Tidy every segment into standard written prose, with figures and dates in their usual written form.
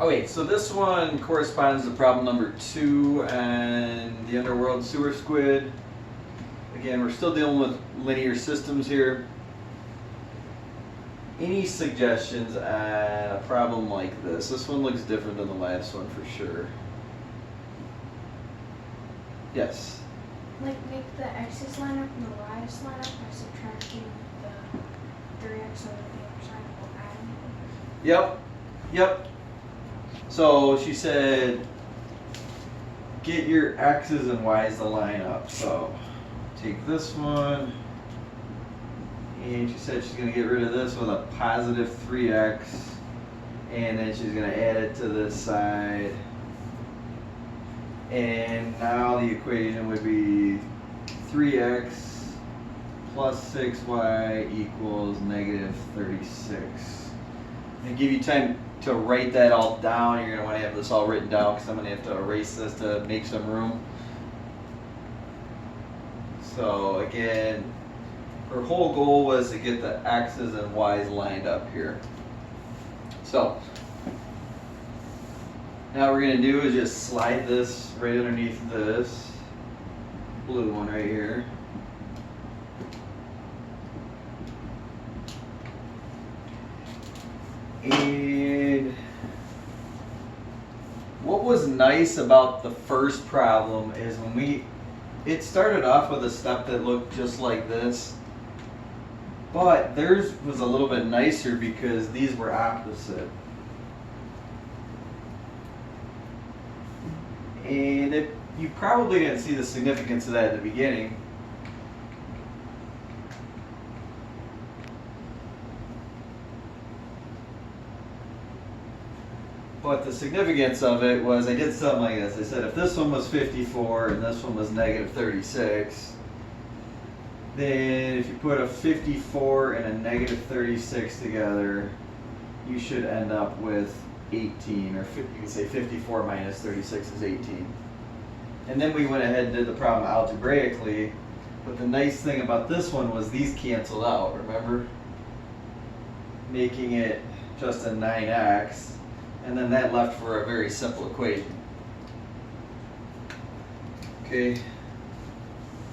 Okay, so this one corresponds to problem number 2 and the underworld sewer squid. Again, we're still dealing with linear systems here. Any suggestions on a problem like this? This one looks different than the last one for sure. Yes? Like make the x's line up and the y's line up by subtracting the 3x over the other side while adding. Yep. So she said, get your x's and y's to line up. So take this one, and she said she's going to get rid of this with a positive 3x, and then she's going to add it to this side. And now the equation would be 3x plus 6y equals negative 36. And give you time to write that all down. You're going to want to have this all written down because I'm going to have to erase this to make some room. So again, her whole goal was to get the x's and y's lined up here. So now what we're going to do is just slide this right underneath this blue one right here. And what was nice about the first problem is when it started off with a step that looked just like this, but theirs was a little bit nicer because these were opposite. And you probably didn't see the significance of that at the beginning. But the significance of it was I did something like this. I said if this one was 54 and this one was negative 36, then if you put a 54 and a negative 36 together, you should end up with 18, or you can say 54 minus 36 is 18. And then we went ahead and did the problem algebraically, but the nice thing about this one was these canceled out, remember? Making it just a 9x, and then that left for a very simple equation. Okay,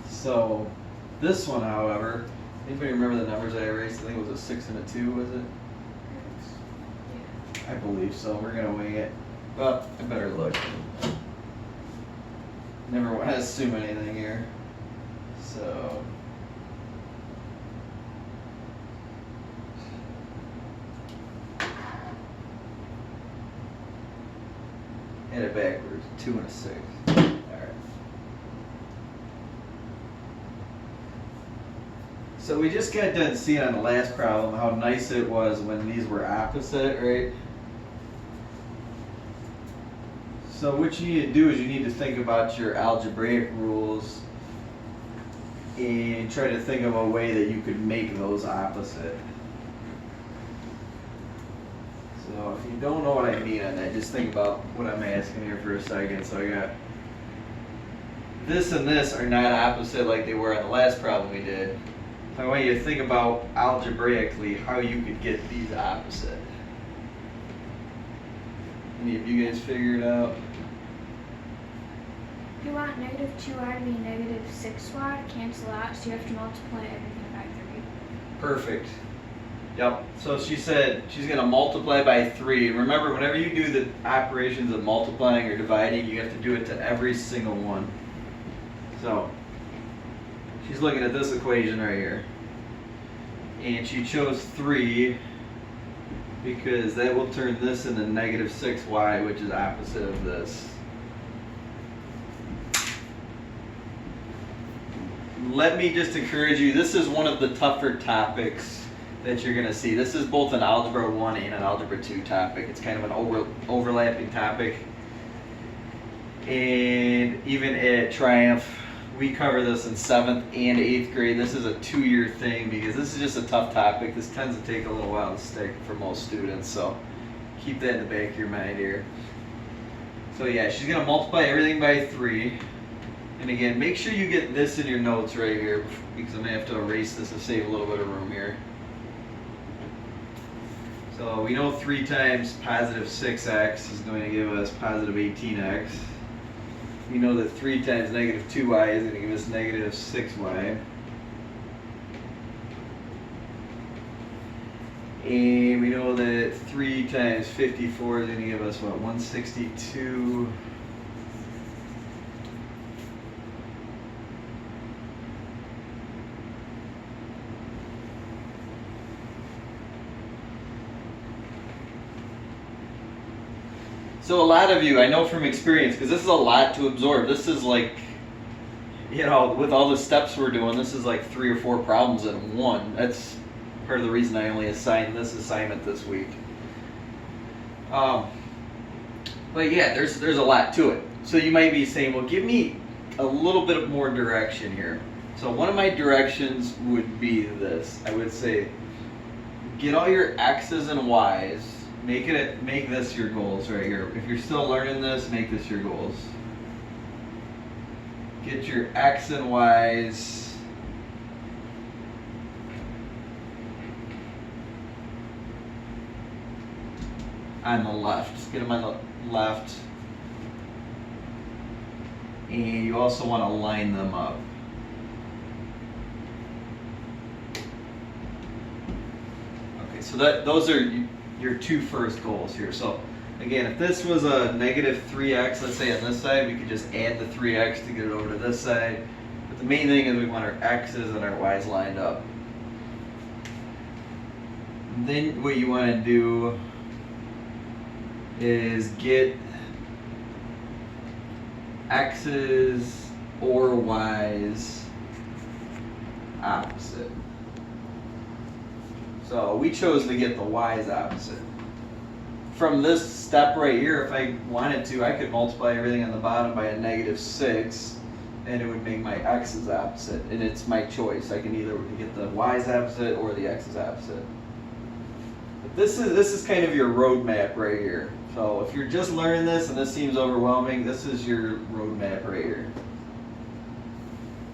so this one, however, anybody remember the numbers I erased? I think it was a 6 and a 2, was it? I believe so. We're going to wing it. Well, I better look. Never want to assume anything here. So. Hit it backwards. 2 and a 6. Alright. So we just got done seeing on the last problem how nice it was when these were opposite, right? So what you need to do is you need to think about your algebraic rules and try to think of a way that you could make those opposite. So if you don't know what I mean on that, just think about what I'm asking here for a second. So I got this and this are not opposite like they were on the last problem we did. So I want you to think about algebraically how you could get these opposite. Any of you guys figure it out? You want negative 2y to be negative 6y to cancel out, so you have to multiply everything by 3. Perfect. Yep. So she said she's going to multiply by 3. Remember, whenever you do the operations of multiplying or dividing, you have to do it to every single one. So she's looking at this equation right here. And she chose 3 because that will turn this into negative 6y, which is opposite of this. Let me just encourage you, this is one of the tougher topics that you're going to see. This is both an Algebra 1 and an Algebra 2 topic. It's kind of an overlapping topic. And even at Triumph, we cover this in 7th and 8th grade. This is a 2-year thing because this is just a tough topic. This tends to take a little while to stick for most students, so keep that in the back of your mind here. So yeah, she's going to multiply everything by 3. And again, make sure you get this in your notes right here because I'm going to have to erase this to save a little bit of room here. So we know 3 times positive 6x is going to give us positive 18x. We know that 3 times negative 2y is going to give us negative 6y. And we know that 3 times 54 is going to give us what, 162. So a lot of you, I know from experience, because this is a lot to absorb. This is like, you know, with all the steps we're doing, this is like 3 or 4 problems in one. That's part of the reason I only assigned this assignment this week. But yeah, there's a lot to it. So you might be saying, well, give me a little bit more direction here. So one of my directions would be this. I would say, get all your x's and y's. Make this your goals right here. If you're still learning this, make this your goals. Get your x and y's on the left. Just get them on the left. And you also want to line them up. Okay, so those are your 2 first goals here. So again, if this was a negative 3x, let's say on this side, we could just add the 3x to get it over to this side. But the main thing is we want our x's and our y's lined up. And then what you want to do is get x's or y's opposite. So we chose to get the y's opposite. From this step right here, if I wanted to, I could multiply everything on the bottom by a negative 6, and it would make my x's opposite. And it's my choice. I can either get the y's opposite or the x's opposite. But this is kind of your roadmap right here. So if you're just learning this and this seems overwhelming, this is your roadmap right here.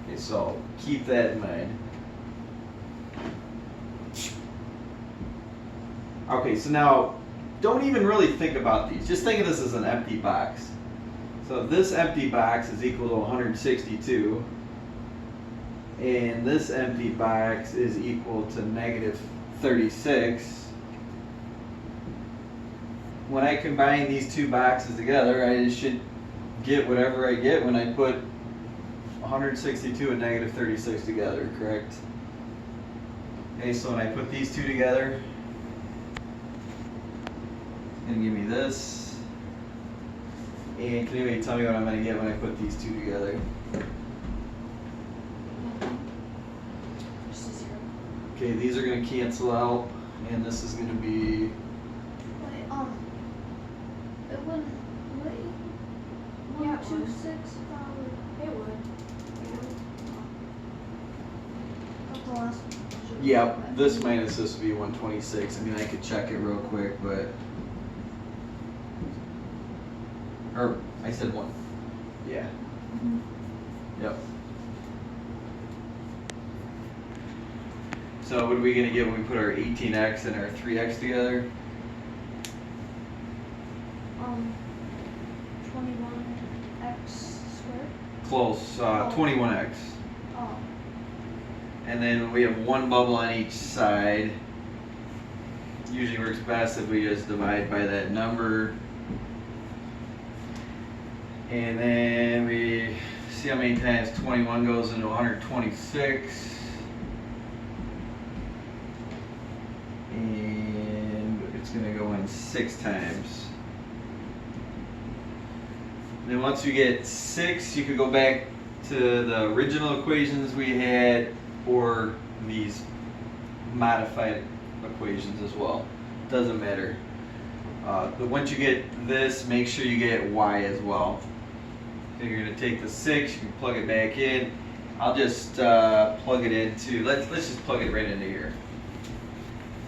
Okay, so keep that in mind. Okay, so now don't even really think about these. Just think of this as an empty box. So this empty box is equal to 162, and this empty box is equal to negative 36. When I combine these 2 boxes together, I should get whatever I get when I put 162 and negative 36 together, correct? Okay, so when I put these 2 together, and give me this. And can anybody tell me what I'm going to get when I put these 2 together? Just a 0. Okay, these are going to cancel out, and this is going to be. Wait, it wouldn't. Wait. 126 probably. It would. That's the last one. Yep, this minus this would be 126. I mean, I could check it real quick, but. Or, I said 1. Yeah. Mm-hmm. Yep. So what are we going to get when we put our 18x and our 3x together? 21x squared. Close, 21x. Oh. And then we have 1 bubble on each side. Usually works best if we just divide by that number. And then we see how many times 21 goes into 126. And it's going to go in 6 times. Then once you get 6, you could go back to the original equations we had or these modified equations as well. Doesn't matter. But once you get this, make sure you get y as well. So you're going to take the 6, you can plug it back in. I'll just plug it into, let's just plug it right into here.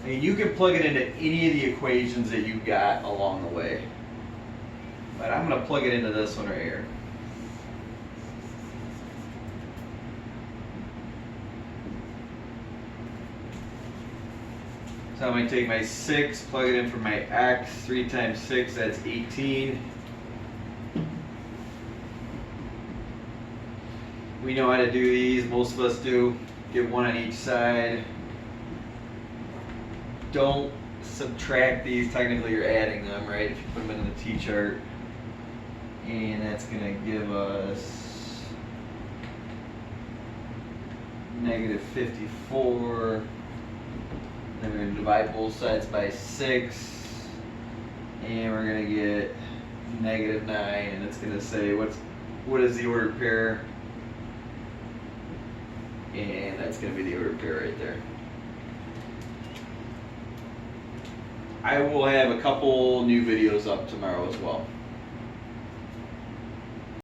And you can plug it into any of the equations that you got along the way. But I'm going to plug it into this one right here. So I'm going to take my 6, plug it in for my x. 3 times 6, that's 18. We know how to do these, most of us do. Get 1 on each side. Don't subtract these, technically you're adding them, right? If you put them in the t-chart. And that's going to give us negative 54. Then we're going to divide both sides by 6. And we're going to get negative 9. And it's going to say what is the ordered pair? And that's going to be the ordered pair right there. I will have a couple new videos up tomorrow as well.